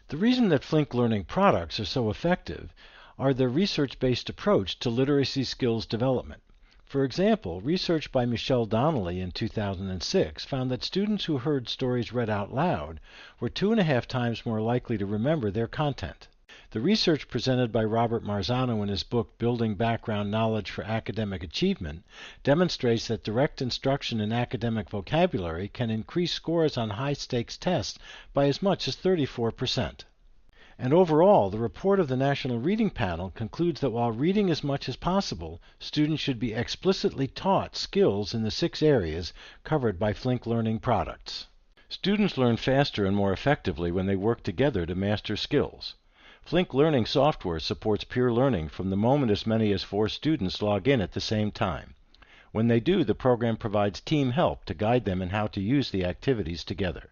The reason that Flink Learning products are so effective are their research-based approach to literacy skills development. For example, research by Michelle Donnelly in 2006 found that students who heard stories read out loud were 2.5 times more likely to remember their content. The research presented by Robert Marzano in his book Building Background Knowledge for Academic Achievement demonstrates that direct instruction in academic vocabulary can increase scores on high-stakes tests by as much as 34%. And overall, the report of the National Reading Panel concludes that while reading as much as possible, students should be explicitly taught skills in the 6 areas covered by Flink Learning products. Students learn faster and more effectively when they work together to master skills. Flink Learning software supports peer learning from the moment as many as 4 students log in at the same time. When they do, the program provides team help to guide them in how to use the activities together.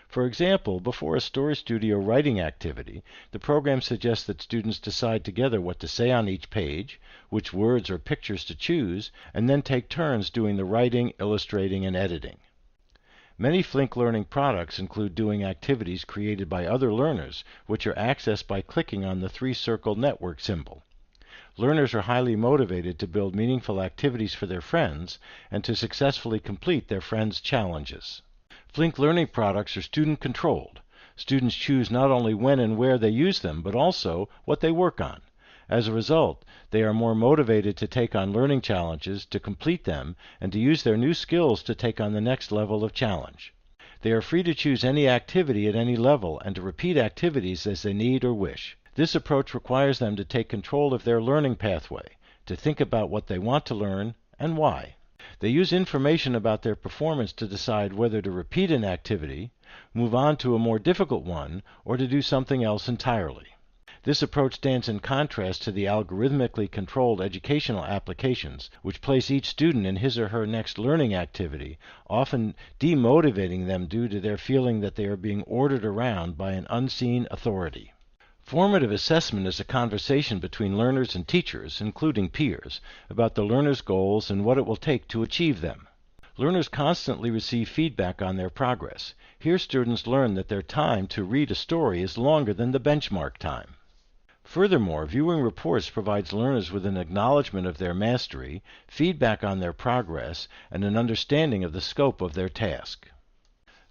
For example, before a Story Studio writing activity, the program suggests that students decide together what to say on each page, which words or pictures to choose, and then take turns doing the writing, illustrating, and editing. Many Flink Learning products include doing activities created by other learners, which are accessed by clicking on the 3-circle network symbol. Learners are highly motivated to build meaningful activities for their friends and to successfully complete their friends' challenges. Flink Learning products are student-controlled. Students choose not only when and where they use them, but also what they work on. As a result, they are more motivated to take on learning challenges, to complete them, and to use their new skills to take on the next level of challenge. They are free to choose any activity at any level and to repeat activities as they need or wish. This approach requires them to take control of their learning pathway, to think about what they want to learn and why. They use information about their performance to decide whether to repeat an activity, move on to a more difficult one, or to do something else entirely. This approach stands in contrast to the algorithmically controlled educational applications, which place each student in his or her next learning activity, often demotivating them due to their feeling that they are being ordered around by an unseen authority. Formative assessment is a conversation between learners and teachers, including peers, about the learner's goals and what it will take to achieve them. Learners constantly receive feedback on their progress. Here students learn that their time to read a story is longer than the benchmark time. Furthermore, viewing reports provides learners with an acknowledgement of their mastery, feedback on their progress, and an understanding of the scope of their task.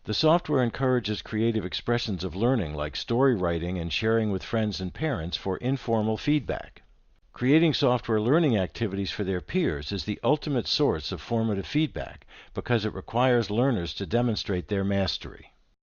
The software encourages creative expressions of learning like story writing and sharing with friends and parents for informal feedback. Creating software learning activities for their peers is the ultimate source of formative feedback because it requires learners to demonstrate their mastery.